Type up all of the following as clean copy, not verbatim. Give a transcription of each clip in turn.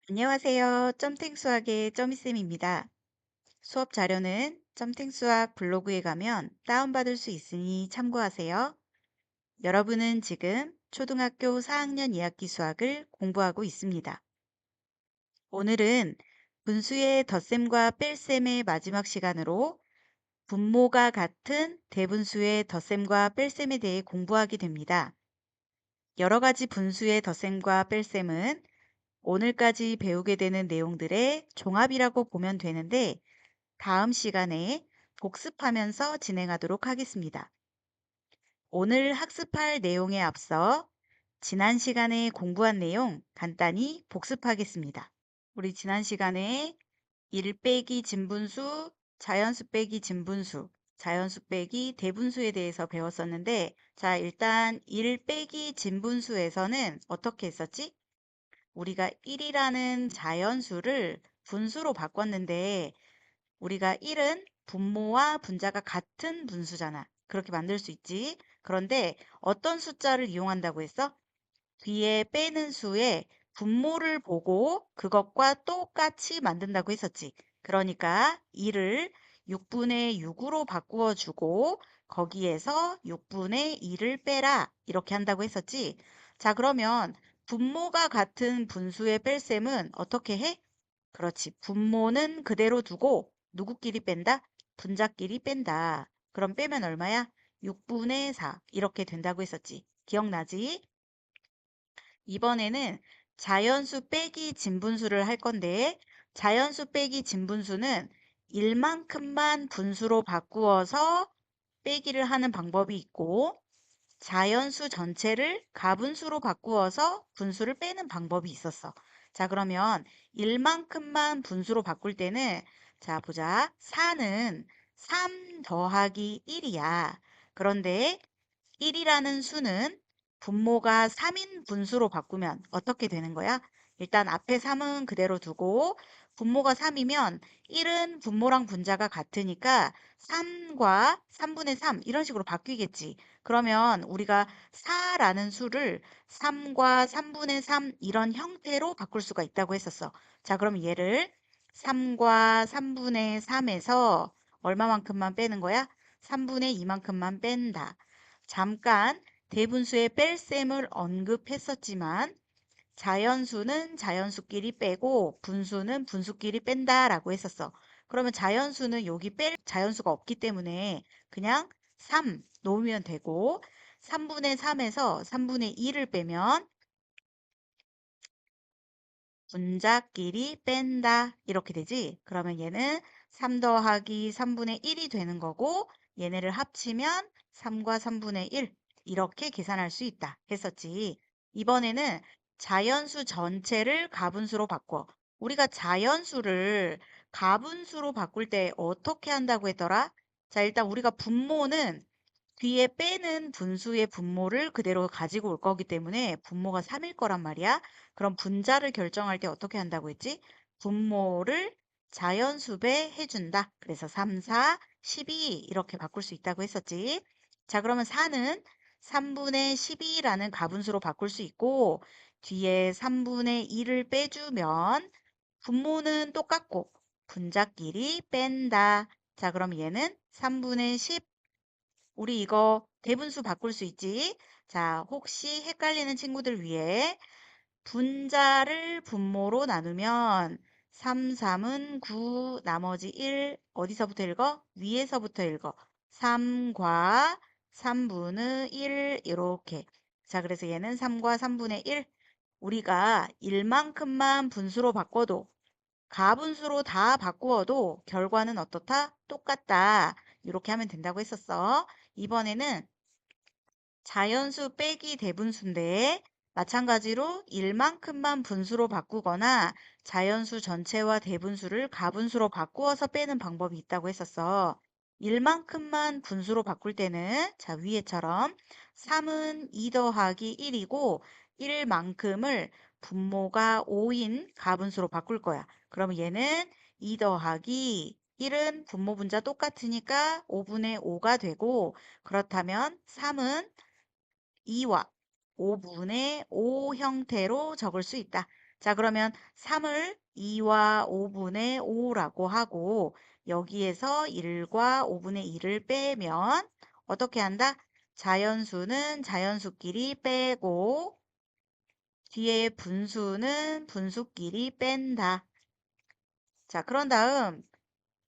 안녕하세요. 점탱수학의 점이쌤입니다. 수업 자료는 점탱수학 블로그에 가면 다운받을 수 있으니 참고하세요. 여러분은 지금 초등학교 4학년 2학기 수학을 공부하고 있습니다. 오늘은 분수의 덧셈과 뺄셈의 마지막 시간으로 분모가 같은 대분수의 덧셈과 뺄셈에 대해 공부하게 됩니다. 여러 가지 분수의 덧셈과 뺄셈은 오늘까지 배우게 되는 내용들의 종합이라고 보면 되는데 다음 시간에 복습하면서 진행하도록 하겠습니다. 오늘 학습할 내용에 앞서 지난 시간에 공부한 내용 간단히 복습하겠습니다. 우리 지난 시간에 1 빼기 진분수, 자연수 빼기 진분수, 자연수 빼기 대분수에 대해서 배웠었는데 자, 일단 1 빼기 진분수에서는 어떻게 했었지? 우리가 1이라는 자연수를 분수로 바꿨는데 우리가 1은 분모와 분자가 같은 분수잖아. 그렇게 만들 수 있지. 그런데 어떤 숫자를 이용한다고 했어? 뒤에 빼는 수에 분모를 보고 그것과 똑같이 만든다고 했었지. 그러니까 1을 6분의 6으로 바꾸어 주고 거기에서 6분의 2를 빼라. 이렇게 한다고 했었지. 자, 그러면 분모가 같은 분수의 뺄셈은 어떻게 해? 그렇지. 분모는 그대로 두고 누구끼리 뺀다? 분자끼리 뺀다. 그럼 빼면 얼마야? 6분의 4. 이렇게 된다고 했었지. 기억나지? 이번에는 자연수 빼기 진분수를 할 건데 자연수 빼기 진분수는 1만큼만 분수로 바꾸어서 빼기를 하는 방법이 있고 자연수 전체를 가분수로 바꾸어서 분수를 빼는 방법이 있었어. 자, 그러면 1만큼만 분수로 바꿀 때는 자, 보자. 4는 3 더하기 1이야. 그런데 1이라는 수는 분모가 3인 분수로 바꾸면 어떻게 되는 거야? 일단 앞에 3은 그대로 두고 분모가 3이면 1은 분모랑 분자가 같으니까 3과 3분의 3 이런 식으로 바뀌겠지. 그러면 우리가 4라는 수를 3과 3분의 3 이런 형태로 바꿀 수가 있다고 했었어. 자, 그럼 얘를 3과 3분의 3에서 얼마만큼만 빼는 거야? 3분의 2만큼만 뺀다. 잠깐 대분수의 뺄셈을 언급했었지만 자연수는 자연수끼리 빼고 분수는 분수끼리 뺀다라고 했었어. 그러면 자연수는 여기 뺄 자연수가 없기 때문에 그냥 3 놓으면 되고 3분의 3에서 3분의 2를 빼면 분자끼리 뺀다 이렇게 되지. 그러면 얘는 3 더하기 3분의 1이 되는 거고 얘네를 합치면 3과 3분의 1 이렇게 계산할 수 있다 했었지. 이번에는 자연수 전체를 가분수로 바꿔. 우리가 자연수를 가분수로 바꿀 때 어떻게 한다고 했더라? 자, 일단 우리가 분모는 뒤에 빼는 분수의 분모를 그대로 가지고 올 거기 때문에 분모가 3일 거란 말이야. 그럼 분자를 결정할 때 어떻게 한다고 했지? 분모를 자연수배 해준다. 그래서 3, 4, 12 이렇게 바꿀 수 있다고 했었지. 자, 그러면 4는 3분의 12라는 가분수로 바꿀 수 있고 뒤에 3분의 2를 빼주면 분모는 똑같고 분자끼리 뺀다. 자, 그럼 얘는 3분의 10 우리 이거 대분수 바꿀 수 있지? 자, 혹시 헷갈리는 친구들 위해 분자를 분모로 나누면 3, 3은 9, 나머지 1 어디서부터 읽어? 위에서부터 읽어. 3과 3분의 1 이렇게. 자, 그래서 얘는 3과 3분의 1. 우리가 1만큼만 분수로 바꿔도 가분수로 다 바꾸어도 결과는 어떻다? 똑같다. 이렇게 하면 된다고 했었어. 이번에는 자연수 빼기 대분수인데 마찬가지로 1만큼만 분수로 바꾸거나 자연수 전체와 대분수를 가분수로 바꾸어서 빼는 방법이 있다고 했었어. 1만큼만 분수로 바꿀 때는 자 위에처럼 3은 2 더하기 1이고 1만큼을 분모가 5인 가분수로 바꿀 거야. 그럼 얘는 2 더하기 1은 분모 분자 똑같으니까 5분의 5가 되고 그렇다면 3은 2와 5분의 5 형태로 적을 수 있다. 자, 그러면 3을 2와 5분의 5라고 하고 여기에서 1과 5분의 2를 빼면 어떻게 한다? 자연수는 자연수끼리 빼고 뒤에 분수는 분수끼리 뺀다. 자, 그런 다음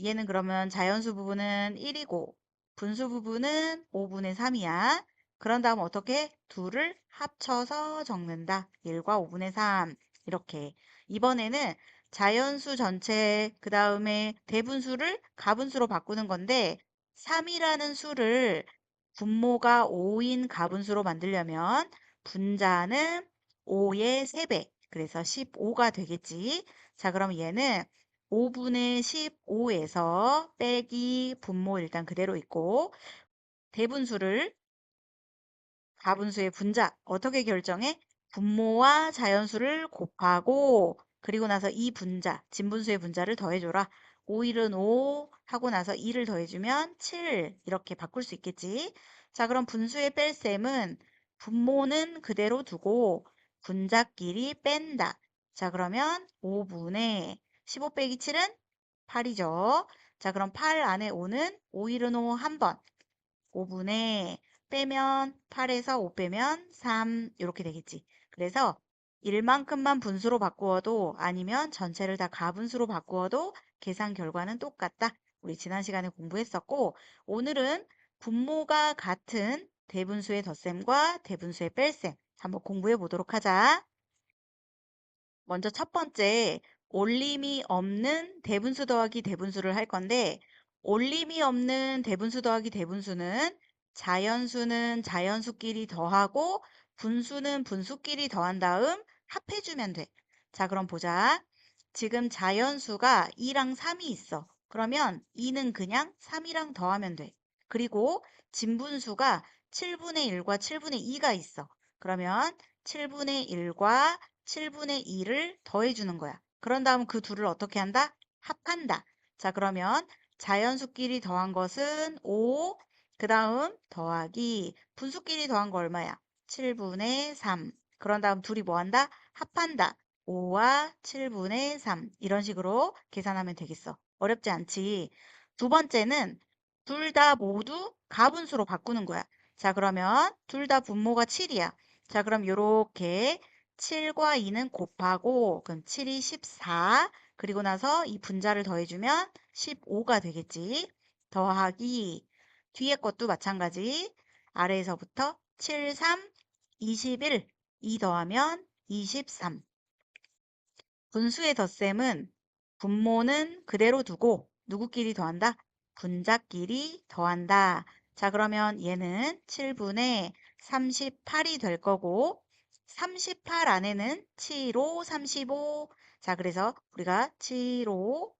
얘는 그러면 자연수 부분은 1이고 분수 부분은 5분의 3이야. 그런 다음 어떻게? 둘을 합쳐서 적는다. 1과 5분의 3 이렇게. 이번에는 자연수 전체 그 다음에 대분수를 가분수로 바꾸는 건데 3이라는 수를 분모가 5인 가분수로 만들려면 분자는 5의 3배. 그래서 15가 되겠지. 자, 그럼 얘는 5분의 15에서 빼기 분모 일단 그대로 있고 대분수를 가분수의 분자 어떻게 결정해? 분모와 자연수를 곱하고 그리고 나서 이 분자 진분수의 분자를 더해줘라. 5일은 5 하고 나서 2를 더해주면 7 이렇게 바꿀 수 있겠지. 자, 그럼 분수의 뺄셈은 분모는 그대로 두고 분자끼리 뺀다. 자, 그러면 5분의 15 빼기 7은 8이죠. 자, 그럼 8 안에 5는 5일은 5 한 번. 5분의 빼면 8에서 5 빼면 3 이렇게 되겠지. 그래서 1만큼만 분수로 바꾸어도 아니면 전체를 다 가분수로 바꾸어도 계산 결과는 똑같다. 우리 지난 시간에 공부했었고 오늘은 분모가 같은 대분수의 덧셈과 대분수의 뺄셈 한번 공부해 보도록 하자. 먼저 첫 번째, 올림이 없는 대분수 더하기 대분수를 할 건데, 올림이 없는 대분수 더하기 대분수는 자연수는 자연수끼리 더하고 분수는 분수끼리 더한 다음 합해주면 돼. 자, 그럼 보자. 지금 자연수가 2랑 3이 있어. 그러면 2는 그냥 3이랑 더하면 돼. 그리고 진분수가 7분의 1과 7분의 2가 있어. 그러면 7분의 1과 7분의 2를 더해주는 거야. 그런 다음 그 둘을 어떻게 한다? 합한다. 자, 그러면 자연수끼리 더한 것은 5, 그 다음 더하기 분수끼리 더한 거 얼마야? 7분의 3. 그런 다음 둘이 뭐 한다? 합한다. 5와 7분의 3. 이런 식으로 계산하면 되겠어. 어렵지 않지? 두 번째는 둘 다 모두 가분수로 바꾸는 거야. 자, 그러면 둘 다 분모가 7이야. 자, 그럼 요렇게 7과 2는 곱하고 그럼 7이 14 그리고 나서 이 분자를 더해주면 15가 되겠지. 더하기 뒤에 것도 마찬가지. 아래에서부터 7, 3, 21 2 더하면 23 분수의 덧셈은 분모는 그대로 두고 누구끼리 더한다? 분자끼리 더한다. 자, 그러면 얘는 7분의 38이 될 거고 38 안에는 7, 5, 35. 자, 그래서 우리가 7, 5,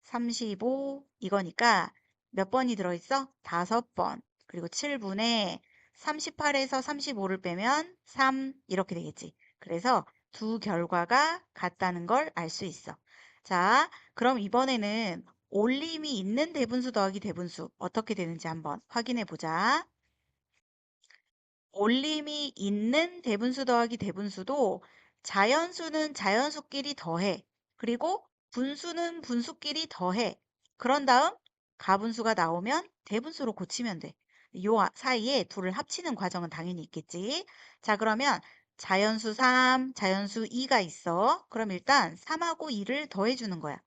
35 이거니까 몇 번이 들어있어? 5번. 그리고 7분의 38에서 35를 빼면 3 이렇게 되겠지. 그래서 두 결과가 같다는 걸 알 수 있어. 자, 그럼 이번에는 올림이 있는 대분수 더하기 대분수 어떻게 되는지 한번 확인해 보자. 올림이 있는 대분수 더하기 대분수도 자연수는 자연수끼리 더해. 그리고 분수는 분수끼리 더해. 그런 다음 가분수가 나오면 대분수로 고치면 돼. 요 사이에 둘을 합치는 과정은 당연히 있겠지. 자, 그러면 자연수 3, 자연수 2가 있어. 그럼 일단 3하고 2를 더해주는 거야.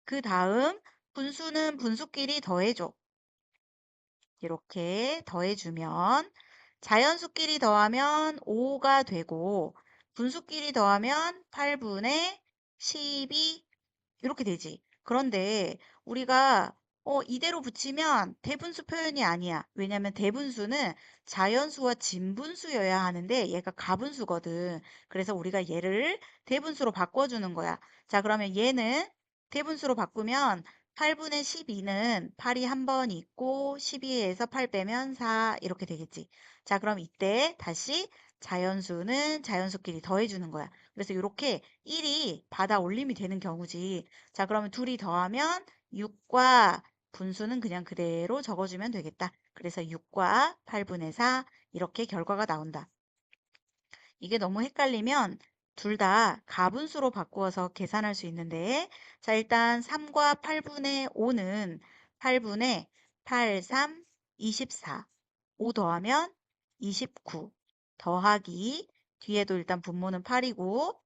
그 다음 분수는 분수끼리 더해줘. 이렇게 더해주면 자연수끼리 더하면 5가 되고 분수끼리 더하면 8분의 12 이렇게 되지. 그런데 우리가 이대로 붙이면 대분수 표현이 아니야. 왜냐면 대분수는 자연수와 진분수여야 하는데 얘가 가분수거든. 그래서 우리가 얘를 대분수로 바꿔주는 거야. 자, 그러면 얘는 대분수로 바꾸면 8분의 12는 8이 한 번 있고 12에서 8 빼면 4 이렇게 되겠지. 자, 그럼 이때 다시 자연수는 자연수끼리 더해주는 거야. 그래서 이렇게 1이 받아 올림이 되는 경우지. 자, 그러면 둘이 더하면 6과 분수는 그냥 그대로 적어주면 되겠다. 그래서 6과 8분의 4 이렇게 결과가 나온다. 이게 너무 헷갈리면 둘 다 가분수로 바꾸어서 계산할 수 있는데, 자, 일단 3과 8분의 5는 8분의 8, 3, 24. 5 더하면 29. 더하기, 뒤에도 일단 분모는 8이고,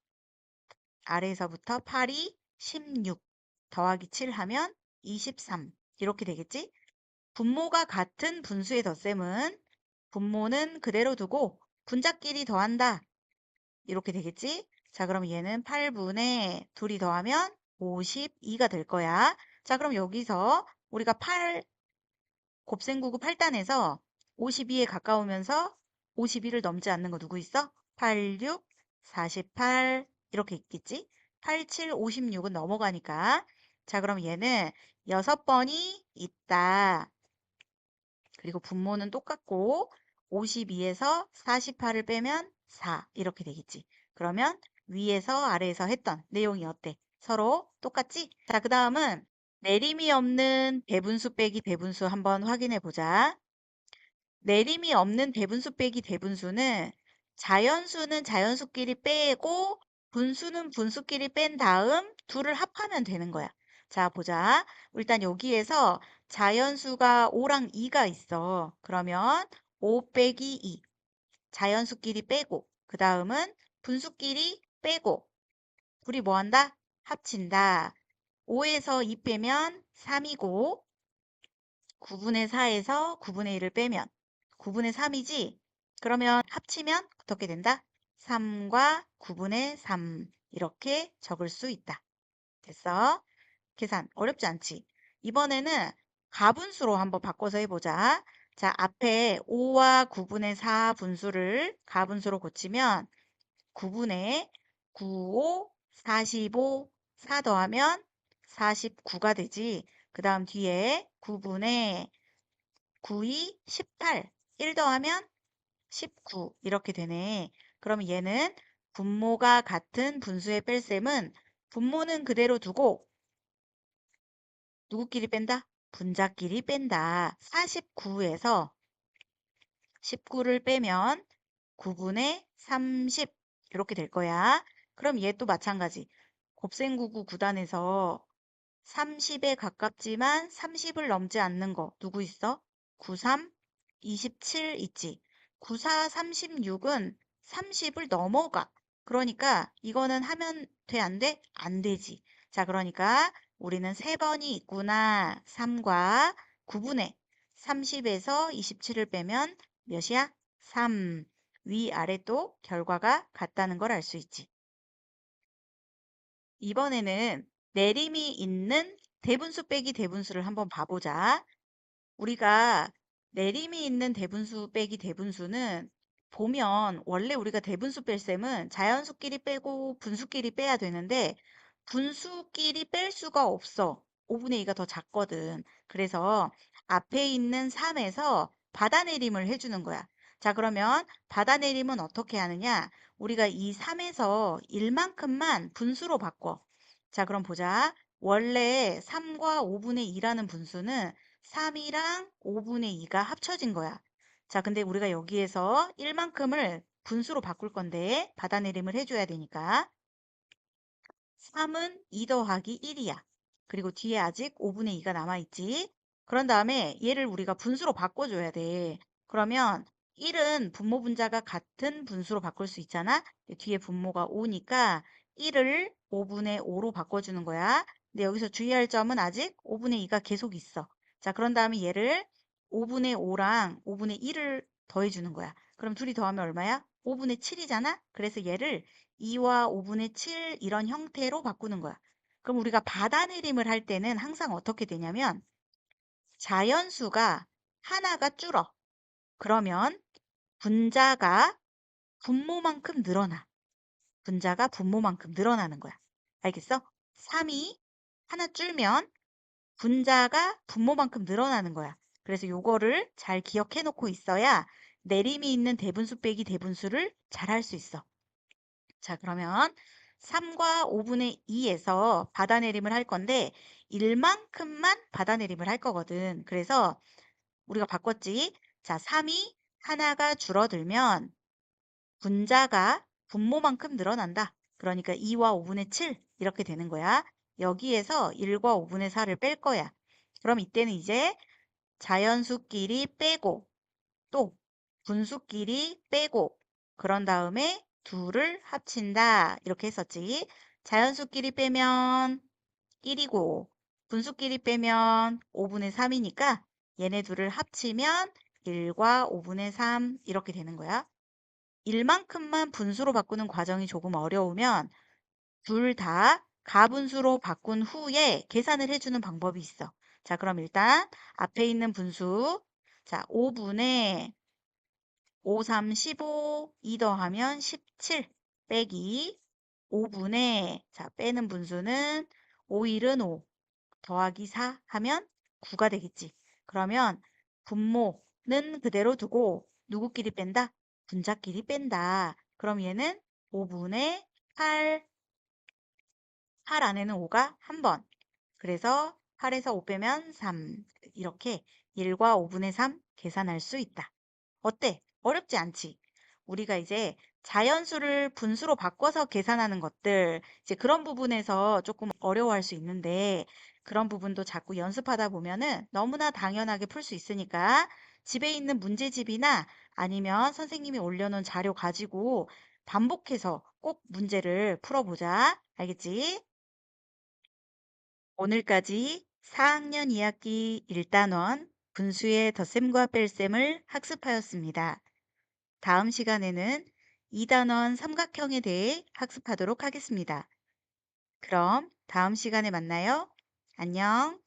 아래에서부터 8이 16. 더하기 7 하면 23. 이렇게 되겠지? 분모가 같은 분수의 덧셈은 분모는 그대로 두고 분자끼리 더한다. 이렇게 되겠지? 자, 그럼 얘는 8분의 둘이 더하면 52가 될 거야. 자, 그럼 여기서 우리가 8 곱셈구구 8단에서 52에 가까우면서 52를 넘지 않는 거 누구 있어? 86, 48 이렇게 있겠지? 87, 56은 넘어가니까. 자, 그럼 얘는 6번이 있다. 그리고 분모는 똑같고 52에서 48을 빼면 4 이렇게 되겠지. 그러면 위에서 아래에서 했던 내용이 어때? 서로 똑같지? 자, 그 다음은 내림이 없는 대분수 빼기 대분수 한번 확인해 보자. 내림이 없는 대분수 빼기 대분수는 자연수는 자연수끼리 빼고 분수는 분수끼리 뺀 다음 둘을 합하면 되는 거야. 자, 보자. 일단 여기에서 자연수가 5랑 2가 있어. 그러면 5 빼기 2. 자연수끼리 빼고 그 다음은 분수끼리 빼고 둘이 뭐 한다? 합친다. 5에서 2 빼면 3이고 9분의 4에서 9분의 1을 빼면 9분의 3이지? 그러면 합치면 어떻게 된다? 3과 9분의 3 이렇게 적을 수 있다. 됐어? 계산 어렵지 않지? 이번에는 가분수로 한번 바꿔서 해보자. 자, 앞에 5와 9분의 4 분수를 가분수로 고치면 9분의 9, 5, 45, 4 더하면 49가 되지. 그 다음 뒤에 9분의 9, 2, 18. 1 더하면 19. 이렇게 되네. 그럼 얘는 분모가 같은 분수의 뺄셈은 분모는 그대로 두고 누구끼리 뺀다? 분자끼리 뺀다. 49에서 19를 빼면 9분의 30 이렇게 될 거야. 그럼 얘 또 마찬가지. 곱셈구구 9단에서 30에 가깝지만 30을 넘지 않는 거 누구 있어? 93, 27 있지. 94, 36은 30을 넘어가. 그러니까 이거는 하면 돼, 안 돼? 안 되지. 자, 그러니까 우리는 세 번이 있구나. 3과 9분의 30에서 27을 빼면 몇이야? 3. 위아래 또 결과가 같다는 걸 알 수 있지. 이번에는 내림이 있는 대분수 빼기 대분수를 한번 봐보자. 우리가 내림이 있는 대분수 빼기 대분수는 보면 원래 우리가 대분수 뺄 셈은 자연수끼리 빼고 분수끼리 빼야 되는데 분수끼리 뺄 수가 없어. 5분의 2가 더 작거든. 그래서 앞에 있는 3에서 받아내림을 해주는 거야. 자, 그러면 받아내림은 어떻게 하느냐? 우리가 이 3에서 1만큼만 분수로 바꿔. 자, 그럼 보자. 원래 3과 5분의 2라는 분수는 3이랑 5분의 2가 합쳐진 거야. 자, 근데 우리가 여기에서 1만큼을 분수로 바꿀 건데 받아내림을 해줘야 되니까 3은 2 더하기 1이야. 그리고 뒤에 아직 5분의 2가 남아있지. 그런 다음에 얘를 우리가 분수로 바꿔줘야 돼. 그러면 1은 분모 분자가 같은 분수로 바꿀 수 있잖아. 뒤에 분모가 5니까 1을 5분의 5로 바꿔주는 거야. 근데 여기서 주의할 점은 아직 5분의 2가 계속 있어. 자, 그런 다음에 얘를 5분의 5랑 5분의 1을 더해주는 거야. 그럼 둘이 더하면 얼마야? 5분의 7이잖아? 그래서 얘를 2와 5분의 7 이런 형태로 바꾸는 거야. 그럼 우리가 받아내림을 할 때는 항상 어떻게 되냐면 자연수가 하나가 줄어. 그러면 분자가 분모만큼 늘어나. 분자가 분모만큼 늘어나는 거야. 알겠어? 3이 하나 줄면 분자가 분모만큼 늘어나는 거야. 그래서 요거를 잘 기억해 놓고 있어야 내림이 있는 대분수 빼기 대분수를 잘 할 수 있어. 자, 그러면 3과 5분의 2에서 받아내림을 할 건데 1만큼만 받아내림을 할 거거든. 그래서 우리가 바꿨지. 자, 3이 하나가 줄어들면 분자가 분모만큼 늘어난다. 그러니까 2와 5분의 7 이렇게 되는 거야. 여기에서 1과 5분의 4를 뺄 거야. 그럼 이때는 이제 자연수끼리 빼고 또 분수끼리 빼고 그런 다음에 둘을 합친다. 이렇게 했었지. 자연수끼리 빼면 1이고 분수끼리 빼면 5분의 3이니까 얘네 둘을 합치면 1과 5분의 3 이렇게 되는 거야. 1만큼만 분수로 바꾸는 과정이 조금 어려우면 둘 다 가분수로 바꾼 후에 계산을 해주는 방법이 있어. 자, 그럼 일단 앞에 있는 분수, 자, 5분의 5, 3, 15, 2 더하면 17 빼기 5분의, 자, 빼는 분수는 5, 1은 5 더하기 4 하면 9가 되겠지. 그러면 분모는 그대로 두고 누구끼리 뺀다? 분자끼리 뺀다. 그럼 얘는 5분의 8, 8 안에는 5가 한 번. 그래서 8에서 5 빼면 3. 이렇게 1과 5분의 3 계산할 수 있다. 어때? 어렵지 않지? 우리가 이제 자연수를 분수로 바꿔서 계산하는 것들, 이제 그런 부분에서 조금 어려워할 수 있는데, 그런 부분도 자꾸 연습하다 보면은 너무나 당연하게 풀 수 있으니까 집에 있는 문제집이나 아니면 선생님이 올려놓은 자료 가지고 반복해서 꼭 문제를 풀어보자. 알겠지? 오늘까지 4학년 2학기 1단원 분수의 덧셈과 뺄셈을 학습하였습니다. 다음 시간에는 2단원 삼각형에 대해 학습하도록 하겠습니다. 그럼 다음 시간에 만나요. 안녕.